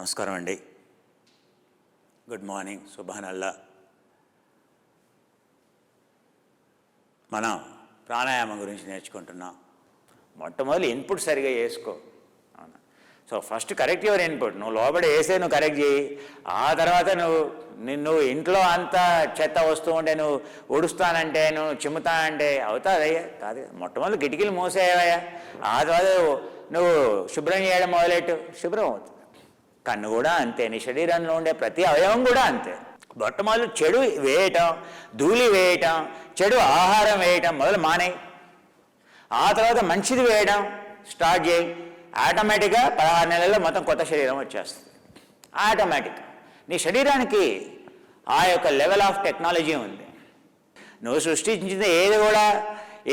నమస్కారం అండి. Good morning, సుభానల్లా. మనం ప్రాణాయామం గురించి నేర్చుకుంటున్నాం. మొట్టమొదటి ఇన్పుట్ సరిగా చేసుకో. అవునా? So first correct your input. నువ్వు లోపల వేసే నువ్వు కరెక్ట్ చేయి. ఆ తర్వాత నువ్వు ఇంట్లో అంతా చెత్త వస్తూ ఉంటే నువ్వు ఊడుస్తానంటే నువ్వు చిమ్ముతానంటే అవుతాదయ్యా? కాదు. మొట్టమొదటి కిటికీలు మూసేవయ్యా. ఆ తర్వాత నువ్వు శుభ్రం చేయడం మొదలెట్టు, శుభ్రం అవుతుంది. కన్ను కూడా అంతే, నీ శరీరంలో ఉండే ప్రతి అవయవం కూడా అంతే. మొట్టమొదటి చెడు వేయటం, ధూళి వేయటం, చెడు ఆహారం వేయటం మొదలు మానే. ఆ తర్వాత మంచిది వేయడం స్టార్ట్ చేయి. ఆటోమేటిక్గా 16 నెలల్లో మొత్తం కొత్త శరీరం వచ్చేస్తుంది. ఆటోమేటిక్. నీ శరీరానికి ఆ యొక్క లెవెల్ ఆఫ్ టెక్నాలజీ ఉంది. నువ్వు సృష్టించింది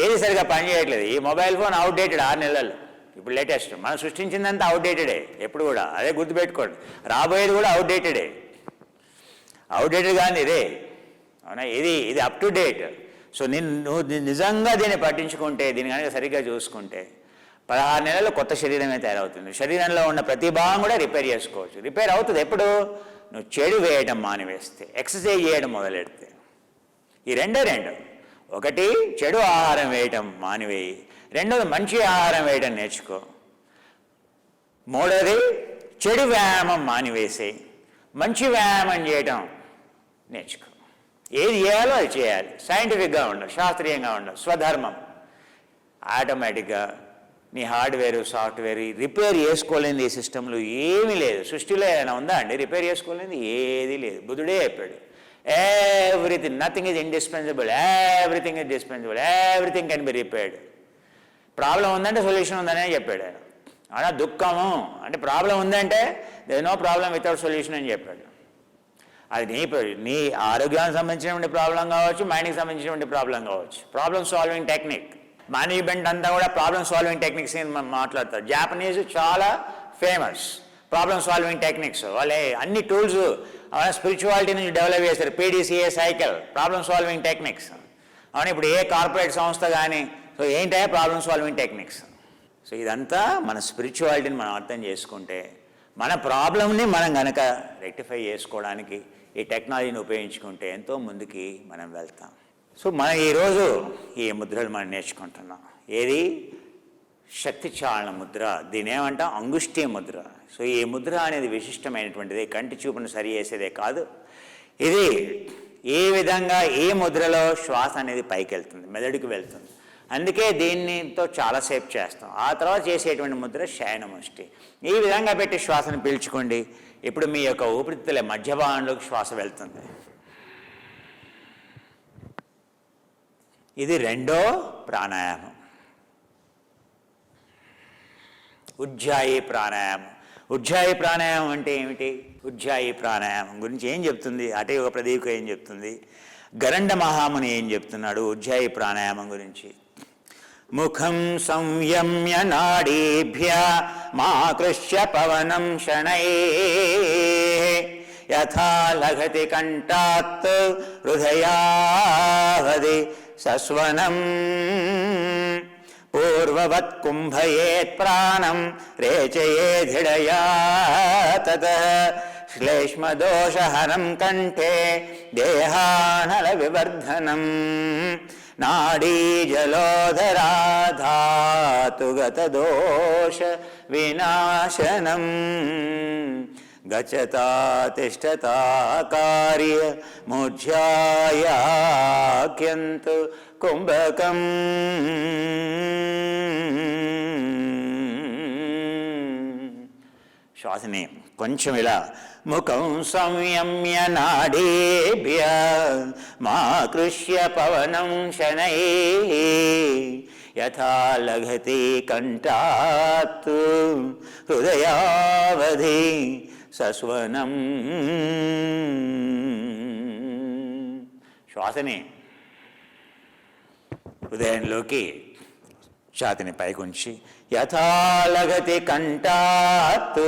ఏది సరిగా పనిచేయట్లేదు. ఈ మొబైల్ ఫోన్ అవుట్డేటెడ్ 6 నెలల్లో. ఇప్పుడు లేటెస్ట్ మనం సృష్టించిందంతా అవుట్డేటెడే. ఎప్పుడు కూడా అదే గుర్తుపెట్టుకోండి. రాబోయేది కూడా అవుట్డేటెడే. అవుట్డేటెడ్ కానీ ఇదే. అవునా? ఇది అప్ టు డేట్. సో నువ్వు నిజంగా దీన్ని పట్టించుకుంటే, దీన్ని కనుక సరిగ్గా చూసుకుంటే 16 నెలల్లో కొత్త శరీరమే తయారవుతుంది. శరీరంలో ఉన్న ప్రతి భాగం కూడా రిపేర్ చేసుకోవచ్చు. రిపేర్ అవుతుంది ఎప్పుడు? నువ్వు చెడు వేయడం మానివేస్తే, ఎక్సర్సైజ్ చేయడం మొదలెడితే. ఈ రెండు. ఒకటి చెడు ఆహారం వేయటం మానివేయి. రెండోది మంచి ఆహారం వేయడం నేర్చుకో. మూడోది చెడు వ్యాయామం మానివేసేయి. మంచి వ్యాయామం చేయటం నేర్చుకో. ఏది చేయాలో అది చేయాలి. సైంటిఫిక్గా ఉండాలి, శాస్త్రీయంగా ఉండాలి, స్వధర్మం. ఆటోమేటిక్గా నీ హార్డ్వేరు సాఫ్ట్వేర్ రిపేర్ చేసుకోలేనిది ఈ సిస్టంలో ఏమీ లేదు. సృష్టిలో ఏదైనా ఉందా అండి రిపేర్ చేసుకోలేనిది? ఏదీ లేదు. బుద్ధుడే చెప్పాడు, everything, nothing is indispensable, everything is dispensable, everything can be repaired. Problem ఉందంటే సొల్యూషన్ ఉందనే చెప్పాడు ఆయన. అలా దుఃఖము అంటే ప్రాబ్లం ఉందంటే there no problem without solution అని చెప్పాడు. అది నీ ఆరోగ్యానికి సంబంధించినటువంటి ప్రాబ్లం కావచ్చు, మైండ్కి సంబంధించినటువంటి ప్రాబ్లం కావచ్చు. ప్రాబ్లమ్ సాల్వింగ్ టెక్నిక్ మేనేజ్మెంట్ అంతా కూడా ప్రాబ్లమ్ సాల్వింగ్ టెక్నిక్స్ మనం మాట్లాడతారు. జాపనీస్ చాలా ఫేమస్ ప్రాబ్లమ్ సాల్వింగ్ టెక్నిక్స్. వాళ్ళే అన్ని టూల్స్ స్పిరిచువాలిటీ నుంచి డెవలప్ చేస్తారు. PDCA cycle, problem solving techniques. అవును, ఇప్పుడు ఏ కార్పొరేట్ సంస్థ కానీ సో ఏంటంటే ప్రాబ్లమ్ సాల్వింగ్ టెక్నిక్స్. సో ఇదంతా మన స్పిరిచువాలిటీని మనం అర్థం చేసుకుంటే, మన ప్రాబ్లమ్ని మనం కనుక రెక్టిఫై చేసుకోవడానికి ఈ టెక్నాలజీని ఉపయోగించుకుంటే ఎంతో ముందుకి మనం వెళ్తాం. సో మనం ఈరోజు ఈ ముద్రలు మనం నేర్చుకుంటున్నాం. ఏది? శక్తి చాలన ముద్ర. దీని ఏమంటాం? అంగుష్టి ముద్ర. సో ఈ ముద్ర అనేది విశిష్టమైనటువంటిది. కంటి చూపును సరి చేసేదే కాదు. ఇది ఏ విధంగా ఏ ముద్రలో శ్వాస అనేది పైకి వెళ్తుంది, మెదడుకి వెళ్తుంది. అందుకే దీనితో చాలాసేపు చేస్తాం. ఆ తర్వాత చేసేటువంటి ముద్ర శయనముష్టి. ఈ విధంగా పెట్టి శ్వాసను పీల్చుకోండి. ఇప్పుడు మీ యొక్క ఊపిరితిత్తుల మధ్య భాగంలోకి శ్వాస వెళ్తుంది. ఇది రెండో ప్రాణాయామం, ఉజ్జాయి ప్రాణాయామం. ఉజ్జాయి ప్రాణాయామం అంటే ఏమిటి? ఉజ్జాయి ప్రాణాయామం గురించి ఏం చెప్తుంది? అటే ఒక ప్రదీపం ఏం చెప్తుంది? గరండ మహాముని ఏం చెప్తున్నాడు ఉజ్జాయి ప్రాణాయామం గురించి? ముఖం సంయమ్య నాడీభ్య మాకృష్య పవనం శనైః యథా లఘతి కంఠాత్ హృదయావది సస్వనం పూర్వవత్ కుంభయేత్ ప్రాణం రేచయేధిడయా తతః శ్లేష్మదోషహరం కంఠే దేహానల వివర్ధనం నాడీజలోధరాధాతుగత దోష వినాశనం గచ్చతా తిష్టతా కార్య ముజ్జాయాఖ్యంతు కుంభకం. శ్వాసని కొంచెం ఇలా ముఖం సంయమ్య నాడీభ్య మాకృష్య పవనం శనైః యథా లఘతి కంఠాత్ హృదయావధి సస్వనం. శ్వాసని హృదయంలోకి ఛాతిని పైకుంచి యథా లఘతి కంఠాత్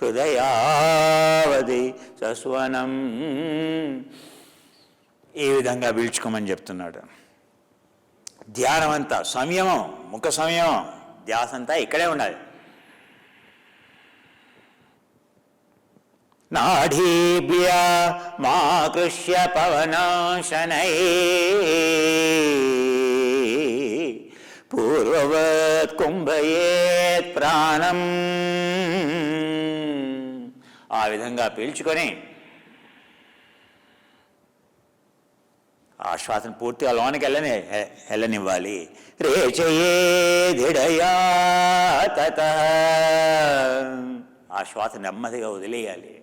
హృదయావధి సస్వనం ఈ విధంగా పీల్చుకోమని చెప్తున్నాడు. ధ్యానం అంతా సంయమం, ముఖ సంయమం, ధ్యాస అంతా ఇక్కడే ఉండాలి. నాడీభ్య మాకృష్య పవనాశనై పూర్వవత్ కుంభయేత్ ప్రాణం. ఆ విధంగా పీల్చుకొని ఆ శ్వాసను పూర్తిగా లోనికి వెళ్ళనివ్వాలి. రేచయే ధిడయా తతః, ఆ శ్వాస నెమ్మదిగా వదిలేయాలి.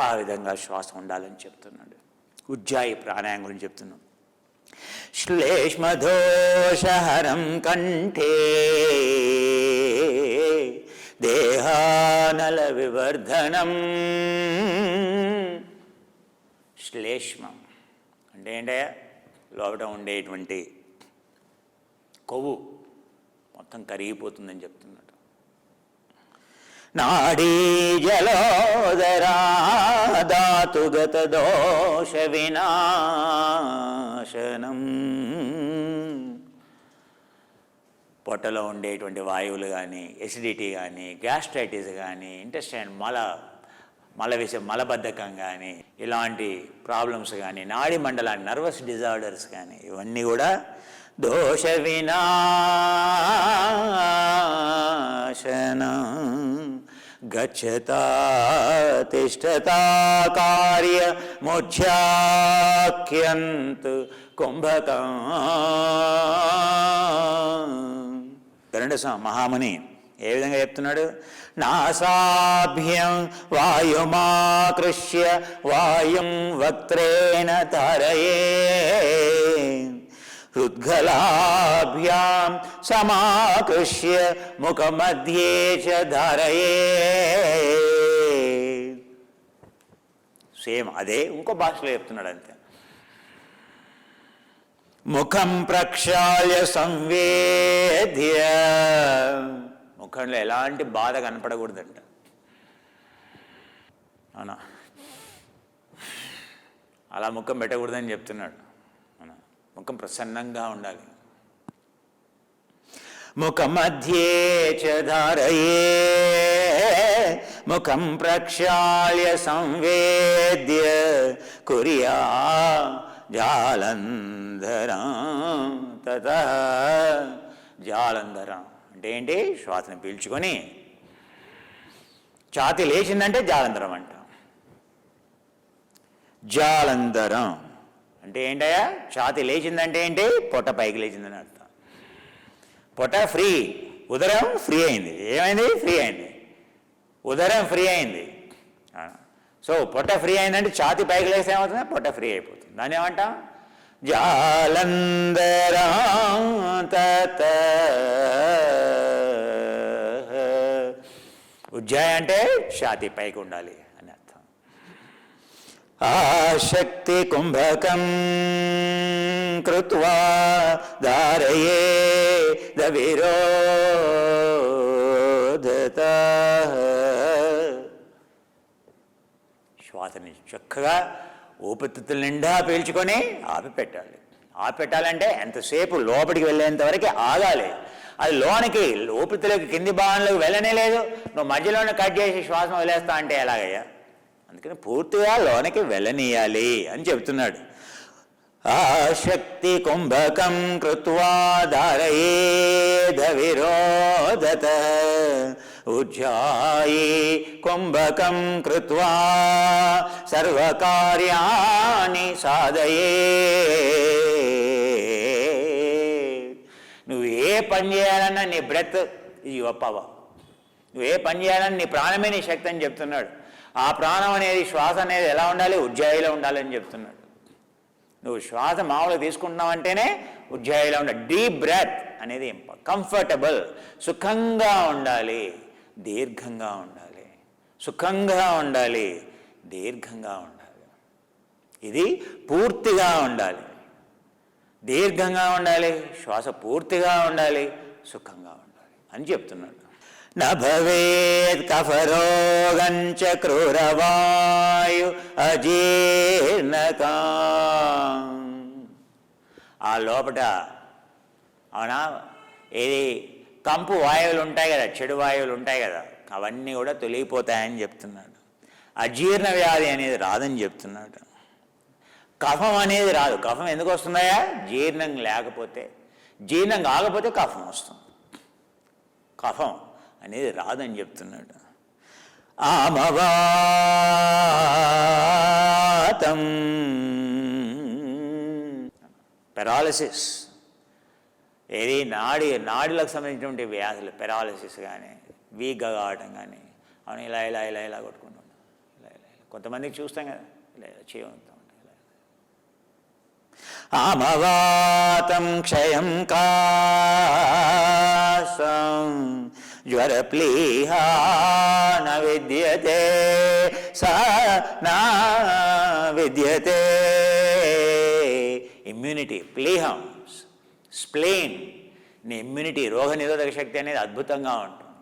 ఆ విధంగా శ్వాస ఉండాలని చెప్తున్నాడు. ఉజ్జాయి ప్రాణాయామం గురించి చెప్తున్నాం. శ్లేష్మదోషహరం కంఠే దేహానల వివర్ధనం. శ్లేష్మం అంటే ఏంటయ్యా? లోపల ఉండేటువంటి కొవ్వు మొత్తం కరిగిపోతుందని చెప్తున్నాడు. నాడీ జలోదరా ధాతుగత దోష వినాశనం. పొట్టలో ఉండేటువంటి వాయువులు కానీ, ఎసిడిటీ కానీ, గ్యాస్ట్రైటిస్ కానీ, ఇంటెస్టైన్ మలబద్ధకం కానీ, ఇలాంటి ప్రాబ్లమ్స్ కానీ, నాడీ మండలాన్ని నర్వస్ డిజార్డర్స్ కానీ, ఇవన్నీ కూడా దోష వినాశనం. గచ్చతా తిష్టతా కార్య మోక్షాఖ్యంత్ కుంభకం. మహాముని ఏ విధంగా చెప్తున్నాడు? నాసాభ్యం వాయుమాకృష్య వాయుం వక్త్రేణ ధారయే హృద్గలాభ్యాం సమాకృష్య ముఖమధ్యే చ ధారయే. సేమ్ అదే ఇంకో భాషలో చెప్తున్నాడు అంతే. ముఖం ప్రక్షాళ్య సంవేద్య, ముఖంలో ఎలాంటి బాధ కనపడకూడదంట. అవునా? అలా ముఖం పెట్టకూడదని చెప్తున్నాడు. ముఖం ప్రసన్నంగా ఉండాలి. ముఖమధ్యే చ ధారయే ముఖం ప్రక్షాళ్య సంవేద్య కుర్యా జాలంధరం తతః. జాలంధరం అంటే ఏంటి? శ్వాసను పీల్చుకొని ఛాతి లేచిందంటే జాలంధరం అంట. జాలంధరం అంటే ఏంటయ్యా? ఛాతి లేచిందంటే ఏంటి? పొట్ట పైకి లేచిందని అర్థం. పొట్ట ఫ్రీ, ఉదరం ఫ్రీ అయింది. ఏమైంది? ఫ్రీ అయింది. ఉదరం ఫ్రీ అయింది. సో పొట్ట ఫ్రీ అయిందంటే ఛాతి పైకి లేస్తే ఏమవుతుంది? పొట్ట ఫ్రీ అయిపోతుంది. దాన్ని ఏమంటాం? జాలంధరం తతః. ఉజ్జాయి అంటే ఛాతి పైకి ఉండాలి అని అర్థం. ఆశక్తి కుంభకం కృత్వా ధారయే విరోధతః. శ్వాసని చక్కగా ఊపిరితిత్తుల నిండా పీల్చుకొని ఆపిపెట్టాలి. ఆపిపెట్టాలంటే ఎంతసేపు లోపలికి వెళ్ళేంత వరకు ఆగాలి. అది లోనికి ఊపిరితిత్తులకి కింది భాగంలోకి వెళ్ళనే లేదు. నువ్వు మధ్యలోనే కట్ చేసి శ్వాసను వదిలేస్తా అంటే ఎలాగయ్యా? అందుకని పూర్తిగా లోనికి వెళ్ళనీయాలి అని చెప్తున్నాడు. ఆశక్తి కుంభకం కృత్వా ధారయేద విరోధతః ఉజ్జాయి కుంభకం కృత్వా సర్వకార్యాణి సాధయే. నువ్వు ఏ పని చేయాలన్నా నీ బ్రెత్ ఇది పవర్. నువ్వు ఏ పని చేయాలన్నా నీ ప్రాణమే నీ శక్తి అని చెప్తున్నాడు. ఆ ప్రాణం అనేది, శ్వాస అనేది ఎలా ఉండాలి? ఉజ్జాయిలో ఉండాలని చెప్తున్నాడు. నువ్వు శ్వాస మామూలుగా తీసుకుంటున్నావంటేనే ఉజ్జాయిలో ఉండాలి. డీప్ బ్రెత్ అనేది కంఫర్టబుల్, సుఖంగా ఉండాలి, దీర్ఘంగా ఉండాలి, సుఖంగా ఉండాలి. దీర్ఘంగా ఉండాలి, ఇది పూర్తిగా ఉండాలి, దీర్ఘంగా ఉండాలి, శ్వాస పూర్తిగా ఉండాలి, సుఖంగా ఉండాలి అని చెప్తున్నాడు. న భవేత్ కఫరోగంచ క్రూరవాయు అజీర్ణకా. ఆ లోపట అవునా ఏది కంపు వాయువులు ఉంటాయి కదా, చెడు వాయువులు ఉంటాయి కదా, అవన్నీ కూడా తొలగిపోతాయని చెప్తున్నాడు. అజీర్ణ వ్యాధి అనేది రాదని చెప్తున్నాడు. కఫం అనేది రాదు. కఫం ఎందుకు వస్తుందయా? జీర్ణం లేకపోతే, జీర్ణం కాకపోతే కఫం వస్తుంది. కఫం అనేది రాదని చెప్తున్నాడు. ఆమవాతం పెరాలసిస్, ఏది నాడులకు సంబంధించినటువంటి వ్యాధులు, పెరాలసిస్ కానీ వీక్గా కావటం కానీ, అవును ఇలా ఇలా ఇలా ఇలా కొట్టుకుంటూ ఉంటాం, ఇలా ఇలా కొంతమందికి చూస్తాం కదా, ఇలా ఇలా చేయవుతూ ఉంటాం. ఆమవాతం క్షయం కాసం జ్వరప్లీహా న విద్యతే సా నా విద్యతే. ఇమ్యూనిటీ, ప్లీహం, స్ప్లేన్, ఇమ్యూనిటీ, రోగనిరోధక శక్తి అనేది అద్భుతంగా ఉంటుంది.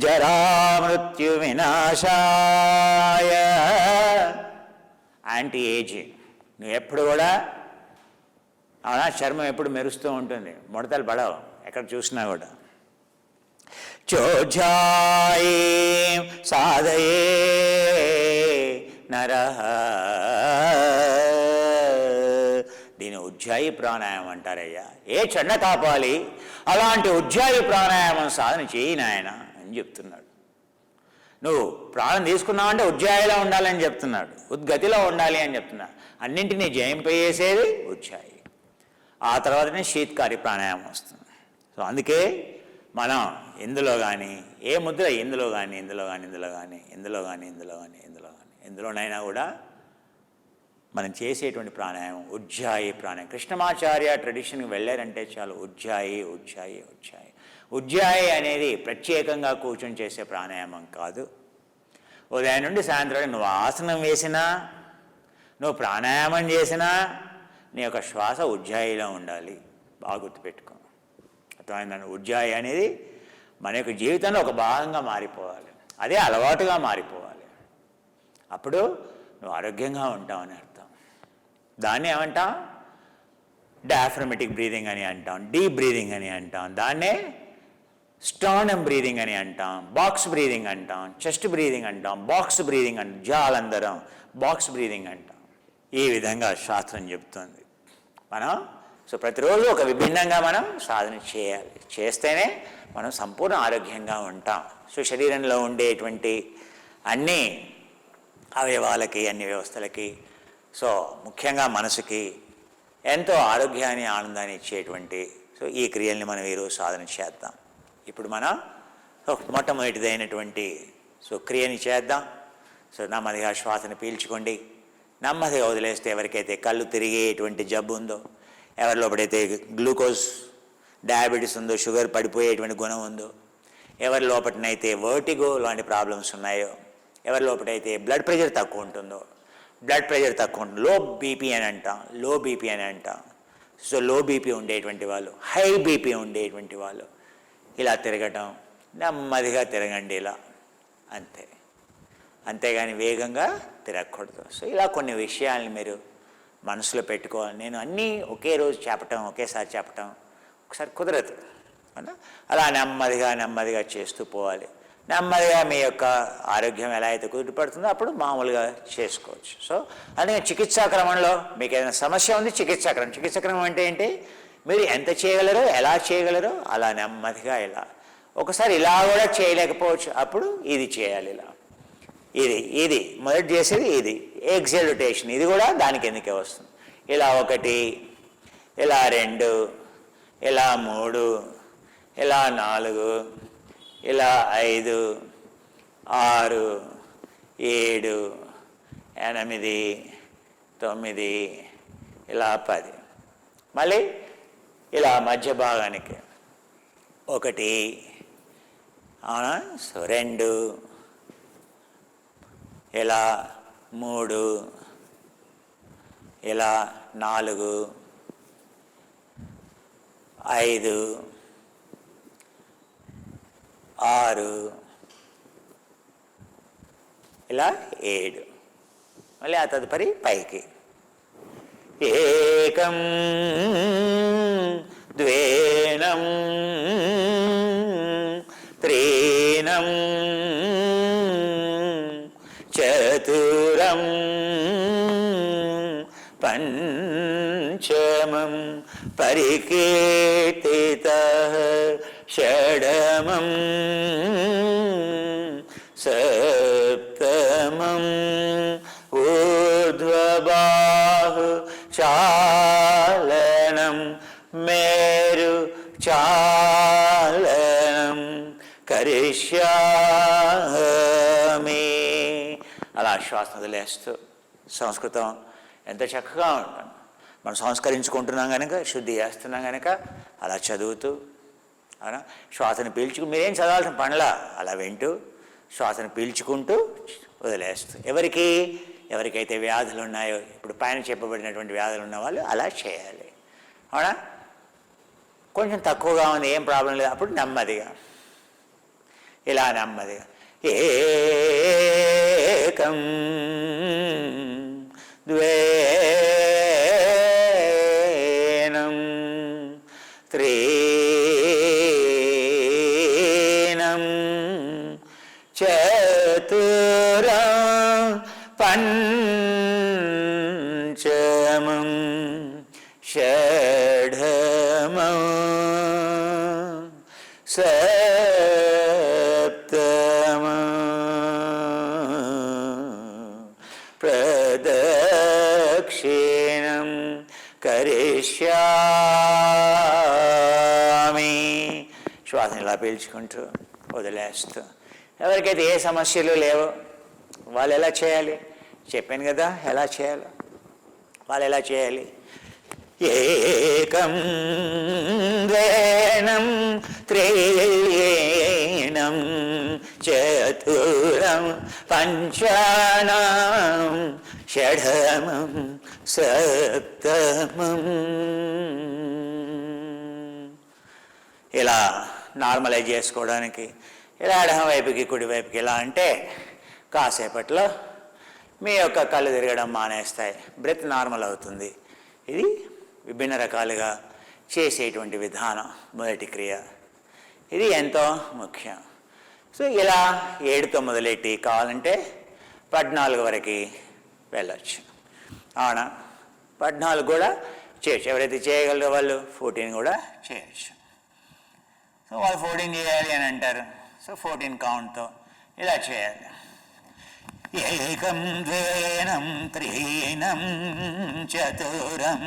జరా మృత్యు వినాశాయ, యాంటీ ఏజింగ్. నువ్వు ఎప్పుడు కూడా అవునా చర్మం ఎప్పుడు మెరుస్తూ ఉంటుంది, ముడతలు పడవు ఎక్కడ చూసినా కూడా. చోజాయే సాధయే నరః, దీని ఉజ్జాయి ప్రాణాయామం అంటారయ్యా. ఏ చెడ్డ తాపాలి అలాంటి ఉజ్జాయి ప్రాణాయామం సాధన చేయి నాయన అని చెప్తున్నాడు. నువ్వు ప్రాణం తీసుకున్నావంటే ఉజ్జాయిలో ఉండాలని చెప్తున్నాడు, ఉద్గతిలో ఉండాలి అని చెప్తున్నాడు. అన్నింటినీ జయింపజేసేది ఉజ్జాయి. ఆ తర్వాతనే శీత్కారి ప్రాణాయామం వస్తుంది. సో అందుకే మనం ఇందులో కానీ ఏ ముద్ర, ఇందులో కానీ ఇందులో కానీ ఇందులో కానీ ఇందులో కానీ ఇందులో కానీ ఇందులో కానీ ఎందులోనైనా కూడా మనం చేసేటువంటి ప్రాణాయామం ఉజ్జాయి ప్రాణాయామం. కృష్ణమాచార్య ట్రెడిషన్కి వెళ్ళారంటే చాలు ఉజ్జాయి ఉజ్జాయి ఉజ్జాయి. ఉజ్జాయి అనేది ప్రత్యేకంగా కూర్చొని చేసే ప్రాణాయామం కాదు. ఉదయం నుండి సాయంత్రం నువ్వు ఆసనం వేసినా, నువ్వు ప్రాణాయామం చేసినా నీ యొక్క శ్వాస ఉజ్జాయిలో ఉండాలి. బాగా గుర్తుపెట్టుకో. అర్థమైందని? ఉజ్జాయి అనేది మన యొక్క జీవితంలో ఒక భాగంగా మారిపోవాలి, అదే అలవాటుగా మారిపోవాలి. అప్పుడు నువ్వు ఆరోగ్యంగా ఉంటావని అర్థం. దాన్ని ఏమంటాం? డయాఫ్రమెటిక్ బ్రీదింగ్ అని అంటాం, డీప్ బ్రీదింగ్ అని అంటాం, దాన్నే స్టర్నమ్ బ్రీదింగ్ అని అంటాం, బాక్స్ బ్రీదింగ్ అంటాం, చెస్ట్ బ్రీదింగ్ అంటాం, బాక్స్ బ్రీదింగ్ అంటాం, జాలందరం బాక్స్ బ్రీదింగ్ అంటాం. ఈ విధంగా శాస్త్రం చెప్తుంది. మనం ప్రతిరోజు ఒక విభిన్నంగా మనం సాధన చేయాలి. చేస్తేనే మనం సంపూర్ణ ఆరోగ్యంగా ఉంటాం. శరీరంలో ఉండేటువంటి అన్ని అవయవాలకి, అన్ని వ్యవస్థలకి, ముఖ్యంగా మనసుకి ఎంతో ఆరోగ్యాన్ని, ఆనందాన్ని ఇచ్చేటువంటి ఈ క్రియల్ని మనం ఈరోజు సాధన చేద్దాం. ఇప్పుడు మనం మొట్టమొదటిదైనటువంటి క్రియని చేద్దాం. నెమ్మదిగా శ్వాసను పీల్చుకోండి, నెమ్మదిగా వదిలేస్తే ఎవరికైతే కళ్ళు తిరిగేటువంటి జబ్బు ఉందో, ఎవరి లోపలైతే గ్లూకోజ్ డయాబెటీస్ ఉందో, షుగర్ పడిపోయేటువంటి గుణం ఉందో, ఎవరి లోపలనైతే వర్టిగో లాంటి ప్రాబ్లమ్స్ ఉన్నాయో, ఎవరి లోపలైతే బ్లడ్ ప్రెషర్ తక్కువ ఉంటుందో, బ్లడ్ ప్రెషర్ తక్కువ ఉంటుంది, లో బీపీ అని అంటాం, లో బీపీ అని అంటాం. లో బీపీ ఉండేటువంటి వాళ్ళు, హై బీపీ ఉండేటువంటి వాళ్ళు ఇలా తిరగటం, నెమ్మదిగా తిరగండి ఇలా, అంతే. అంతేగాని వేగంగా తిరగకూడదు. ఇలా కొన్ని విషయాల్ని మీరు మనసులో పెట్టుకోవాలి. నేను అన్నీ ఒకే రోజు చెప్పటం, ఒకేసారి చెప్పటం ఒకసారి కుదరదు. అలా నెమ్మదిగా నెమ్మదిగా చేస్తూ పోవాలి. నెమ్మదిగా మీ యొక్క ఆరోగ్యం ఎలా అయితే కుదుటపడుతుందో అప్పుడు మామూలుగా చేసుకోవచ్చు. అందుకని చికిత్సా క్రమంలో మీకు ఏదైనా సమస్య ఉంది, చికిత్సా క్రమం అంటే ఏంటి? మీరు ఎంత చేయగలరో, ఎలా చేయగలరో అలా నెమ్మదిగా ఇలా. ఒకసారి ఇలా కూడా చేయలేకపోవచ్చు, అప్పుడు ఇది చేయాలి. ఇలా ఇది మొదటి చేసేది ఇది ఎక్సెల్యుటేషన్, ఇది కూడా దానికి ఎందుకే వస్తుంది. ఇలా 1, ఇలా 2, ఇలా 3, ఇలా 4, ఇలా 5, 6, 7, 8, 9, ఇలా 10. మళ్ళీ ఇలా మధ్య భాగానికి 1, అవునా? 2, ఇలా 3, ఇలా 4, 5, 6, ఇలా 7. మళ్ళీ ఆ తదుపరి పైకి. ఏకం ద్వేనం త్రీణం చతురం పంచమం పరికీర్తితః షడమం సప్తమం ఊర్ధ్వబాహు చాలనం మేరు చాలనం కరిష్యామి. అలా శ్వాస వదిలేస్తూ సంస్కృతం ఎంత చక్కగా ఉంటుంది. మనం సంస్కరించుకుంటున్నాం కనుక, శుద్ధి చేస్తున్నాం కనుక అలా చదువుతూ, అవునా, శ్వాసను పీల్చుకు మీరేం చదవాల్సిన పనిలా అలా వింటూ శ్వాసను పీల్చుకుంటూ వదిలేస్తూ. ఎవరికైతే వ్యాధులు ఉన్నాయో, ఇప్పుడు పైన చెప్పబడినటువంటి వ్యాధులు ఉన్న వాళ్ళు అలా చేయాలి. అవునా, కొంచెం తక్కువగా ఉంది, ఏం ప్రాబ్లం లేదు, అప్పుడు నెమ్మదిగా ఇలా నెమ్మదిగా ఏకం ద్వేనం త్రీణం చతురం పంచమం షఢమం సప్తమం ప్రదక్షిణం కరిష్యామి. శ్వాసని ఇలా పీల్చుకుంటూ వదిలేస్తూ. ఎవరికైతే ఏ సమస్యలు లేవో వాళ్ళు ఎలా చేయాలి చెప్పాను కదా, ఎలా చేయాలో వాళ్ళు ఎలా చేయాలి. ఏకం ద్వేనం త్రీణం చతురం పంచమం షఢమం సప్తమం. ఇలా నార్మలైజ్ చేసుకోవడానికి ఇలా ఎడమ వైపుకి కుడివైపుకి ఇలా అంటే కాసేపట్లో మీ యొక్క కళ్ళు తిరగడం మానేస్తాయి, బ్రెత్ నార్మల్ అవుతుంది. ఇది విభిన్న రకాలుగా చేసేటువంటి విధానం, మొదటి క్రియ. ఇది ఎంతో ముఖ్యం. సో ఇలా 7తో మొదలెట్టి కావాలంటే 14 వరకు వెళ్ళచ్చు. అవునా, 14 కూడా చేయొచ్చు. ఎవరైతే చేయగలరో వాళ్ళు 14 కూడా చేయొచ్చు. సో వాళ్ళు 14 చేయాలి అని అంటారు. సో 14 కౌంట్తో ఇలా చేయాలి. ఏకం ద్వేనం త్రీణం చతురం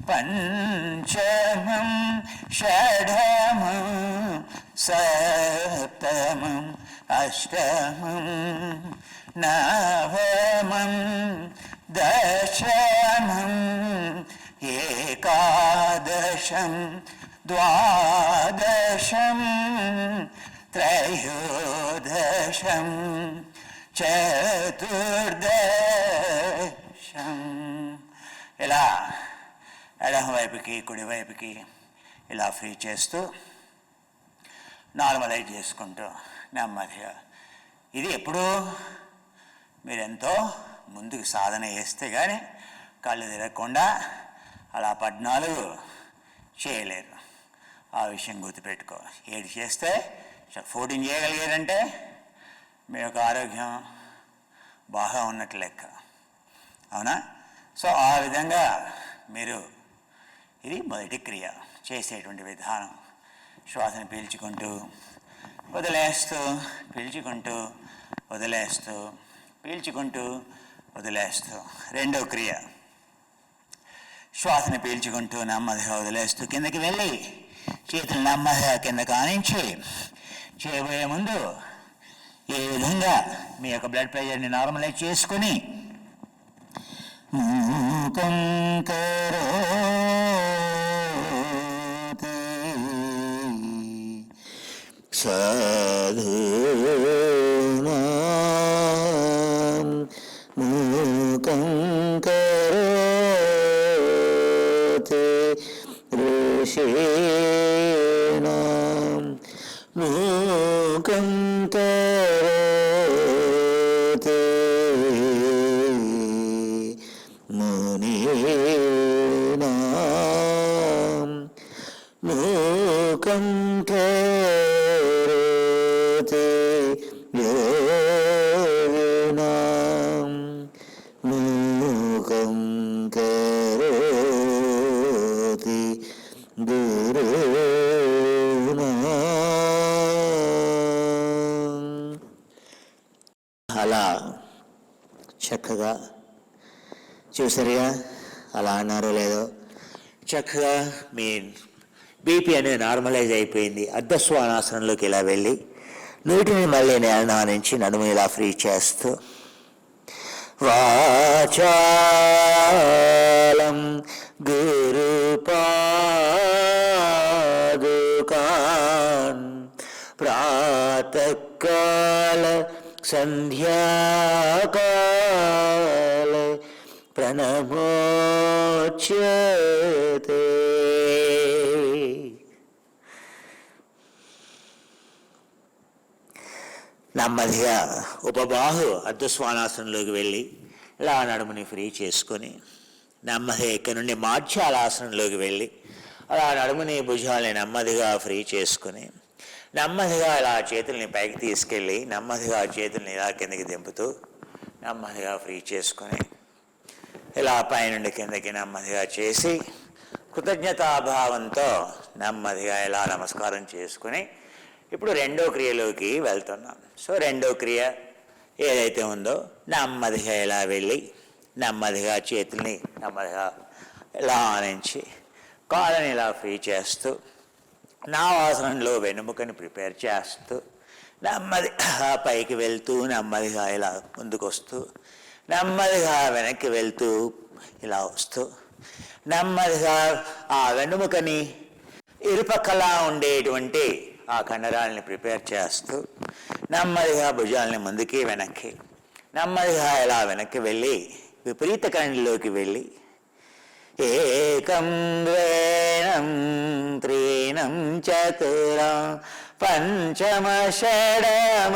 పంచమం షఢమం సప్తమం అష్టమం నవమం దశమం ఏకాదశం ద్వాదశం త్రయోదశం చతుర్దశం. ఇలా ఎడమ వైపుకి కుడివైపుకి ఇలా ఫ్రీ చేస్తూ నార్మలైజ్ చేసుకుంటూ నెమ్మదిగా. ఇది ఎప్పుడూ మీరెంతో ముందుకు సాధన చేస్తే కానీ కళ్ళు తిరగకుండా అలా 14 చేయలేరు. ఆ విషయం గుర్తుపెట్టుకో. 7 చేస్తే 14 చేయగలిగారంటే మీ యొక్క ఆరోగ్యం బాగా ఉన్నట్లు లెక్క. అవునా? సో ఆ విధంగా మీరు, ఇది మొదటి క్రియ చేసేటువంటి విధానం. శ్వాసను పీల్చుకుంటూ వదిలేస్తూ, పీల్చుకుంటూ వదిలేస్తూ, పీల్చుకుంటూ వదిలేస్తూ. రెండో క్రియ, శ్వాసను పీల్చుకుంటూ నెమ్మదిగా వదిలేస్తూ కిందకి వెళ్ళి చేతులు నెమ్మదిగా కింద కానించి చేయబోయే ముందు ఈ విధంగా మీ యొక్క బ్లడ్ ప్రెషర్ని నార్మలైజ్ చేసుకుని మూకం కరోతి సాధూనాం కరోతి ఋషీణాం మూకం కరోతి మునీనాం మూకం కరోతి యోగినాం మూకం కరోతి గురూణాం. అలా చక్కగా చూసారుగా, అలా అన్నారో లేదో, చక్కగా మీ బీపీ అనేది నార్మలైజ్ అయిపోయింది. అర్ధశ్వానాసనంలోకి ఇలా వెళ్ళి నీటిని మళ్ళీ నేల నుంచి నడుము ఇలా ఫ్రీ చేస్తూ వాచాలం గురుపాదుకాన్ ప్రాతకాల సంధ్యాకాల ప్రణమోచ్యతే. నెమ్మదిగా ఉపబాహు అర్ధశ్వానాసనంలోకి వెళ్ళి ఇలా నడుముని ఫ్రీ చేసుకొని నెమ్మదిగా ఇక్కడ నుండి మార్జాలాసనంలోకి వెళ్ళి అలా నడుముని భుజాలని నెమ్మదిగా ఫ్రీ చేసుకొని నెమ్మదిగా ఇలా చేతుల్ని పైకి తీసుకెళ్ళి నెమ్మదిగా చేతుల్ని ఇలా కిందకి దింపుతూ నెమ్మదిగా ఫ్రీ చేసుకొని ఇలా పైనుండి కిందకి నెమ్మదిగా చేసి కృతజ్ఞతాభావంతో నెమ్మదిగా ఇలా నమస్కారం చేసుకుని ఇప్పుడు రెండో క్రియలోకి వెళ్తున్నాం. సో రెండో క్రియ ఏదైతే ఉందో నెమ్మదిగా ఇలా వెళ్ళి నెమ్మదిగా చేతుల్ని నెమ్మదిగా ఇలా ఆనించి కాళ్ళని ఇలా ఫ్రీ చేస్తూ నావాసనంలో వెన్నుముకని ప్రిపేర్ చేస్తూ నెమ్మదిగా పైకి వెళ్తూ నెమ్మదిగా ఇలా ముందుకు వస్తూ నెమ్మదిగా వెనక్కి వెళ్తూ ఇలా వస్తూ నెమ్మదిగా ఆ వెన్నుముకని ఇరుపక్కలా ఉండేటువంటి ఆ కండరాలని ప్రిపేర్ చేస్తూ నెమ్మదిగా భుజాలని ముందుకి వెనక్కి నెమ్మదిగా ఇలా వెనక్కి వెళ్ళి విపరీత కరణిలోకి వెళ్ళి ఏకం ద్వేనం త్రీణం చతురం పంచమ షడమ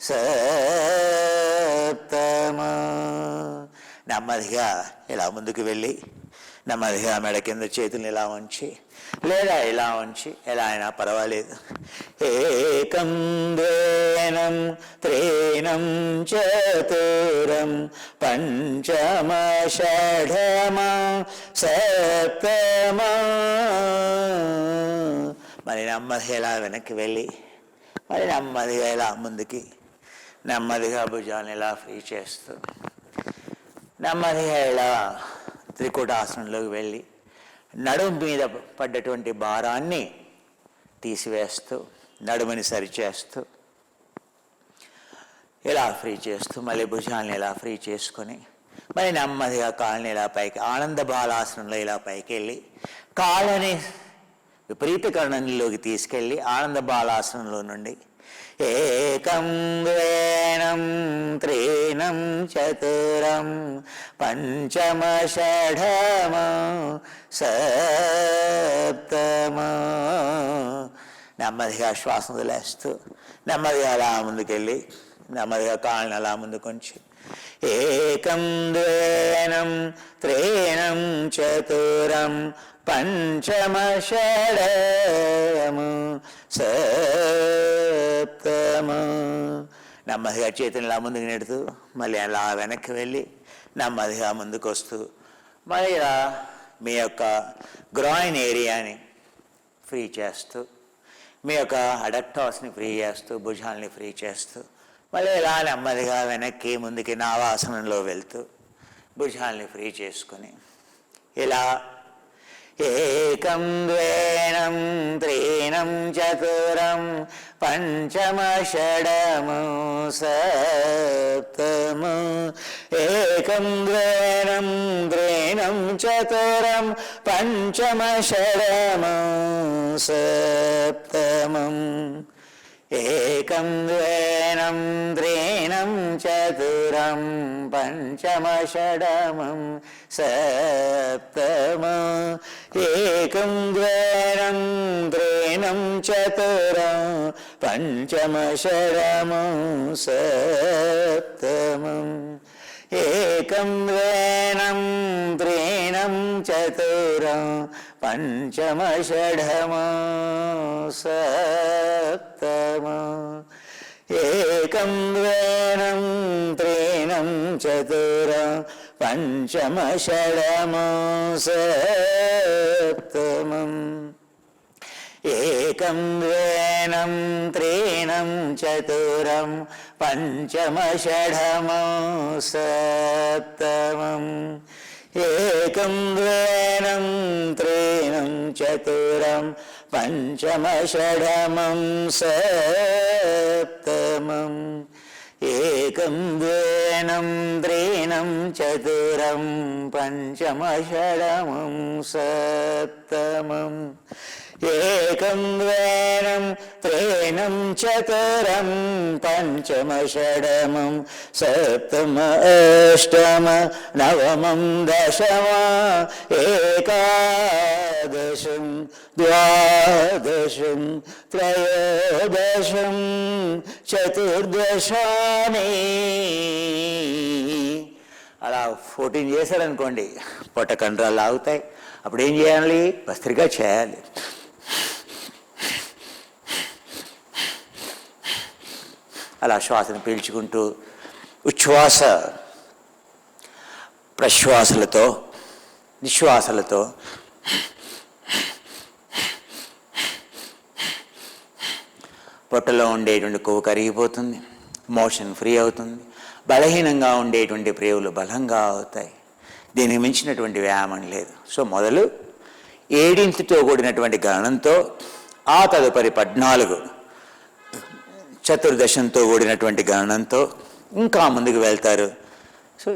సప్తమ. నెమ్మదిగా ఇలా ముందుకు వెళ్ళి నెమ్మదిగా మెడ కింద చేతులు ఇలా ఉంచి లేదా ఇలా ఉంచి ఎలా అయినా పర్వాలేదు. ఏకం ద్వేనం త్రీణం చతురం పంచమ షఢమ సప్తమ. మరి నెమ్మదిగా ఇలా వెనక్కి వెళ్ళి మరి నెమ్మదిగా ఇలా ముందుకి నెమ్మదిగా భుజాన్ని ఇలా ఫ్రీ చేస్తూ నెమ్మదిగా ఇలా త్రికూటాసనంలోకి వెళ్ళి నడుము మీద పడ్డటువంటి భారాన్ని తీసివేస్తూ నడుముని సరిచేస్తూ ఇలా ఫ్రీ చేస్తూ మళ్ళీ భుజాన్ని ఇలా ఫ్రీ చేసుకొని మరి నెమ్మదిగా కాళ్ళని ఇలా పైకి ఆనంద బాలాసనంలో ఇలా పైకి వెళ్ళి కాళ్ళని విపరీతకరణంలోకి తీసుకెళ్ళి ఆనంద బాలాసనంలో నుండి ఏకం ద్వేనం త్రీణం చతురం పంచమ షఢమ సప్తమ. నెమ్మదిగా శ్వాస వదిలేస్తూ నెమ్మదిగా అలా ముందుకెళ్ళి నెమ్మదిగా కాళ్ళని అలా ముందుకొంచి ఏకం ద్వేనం త్రీణం చతురం పంచమ షడమ సప్తమ. నెమ్మదిగా చేతిని ఇలా ముందుకు నెడుతూ మళ్ళీ అలా వెనక్కి వెళ్ళి నెమ్మదిగా ముందుకు వస్తూ మళ్ళీ ఇలా మీ యొక్క గ్రాయిన్ ఏరియాని ఫ్రీ చేస్తూ మీ యొక్క అడక్టాస్ని ఫ్రీ చేస్తూ భుజాల్ని ఫ్రీ చేస్తూ మళ్ళీ ఇలా నెమ్మదిగా వెనక్కి ముందుకి నావాసనంలో వెళ్తూ భుజాల్ని ఫ్రీ చేసుకొని ఇలా ఏకం ద్వేనం త్రీణం చతురం పంచమ షడమ సప్తమ. ఏకం ద్వేనం త్రీణం చతురం పంచమ షడమ సప్తమం. ఏకం ద్వేనం త్రీణం చతురం పంచమ షడమం సప్తమం. ఏకం ద్వేనం త్రీణం చతురం పంచమ షడమం సప్తమం. ఏకం ద్వేనం త్రీణం చతురం పంచమ షడమం సప్తమం. ఏకం ద్వేనం త్రీణం చతురం పంచమ షడమం సప్తమం. ఏకం ద్వేనం త్రీణం చతురం పంచమ షడమం సప్తమం. ఏకం ద్వేనం త్రీణం చతురం పంచమ షడమం సప్తమం. ఏకం ద్వేనం త్రీణం చతురం పంచమ షడమం సప్తమం. ఏకం ద్వేనం త్రీణం చతురం పంచమ షడమం సప్తమ అష్టమ నవమం దశమ ఏకాదశం ద్వాదశం త్రయోదశం చతుర్దశాని. అలా 14 చేశారనుకోండి, పొట్ట కండరాలు ఆగుతాయి. అప్పుడు ఏం చేయాలి? భస్త్రికా చేయాలి. అలా శ్వాసను పీల్చుకుంటూ ఉచ్ఛ్వాస ప్రశ్వాసలతో నిశ్వాసలతో పొట్టలో ఉండేటువంటి కొవ్వు కరిగిపోతుంది, మోషన్ ఫ్రీ అవుతుంది, బలహీనంగా ఉండేటువంటి ప్రేవులు బలంగా అవుతాయి. దీనికి మించినటువంటి వ్యాయామం లేదు. సో మొదలు 7తో కూడినటువంటి గణనంతో, ఆ తదుపరి 14 చతుర్దశంతో కూడినటువంటి గణనంతో ఇంకా ముందుకు వెళ్తారు. సో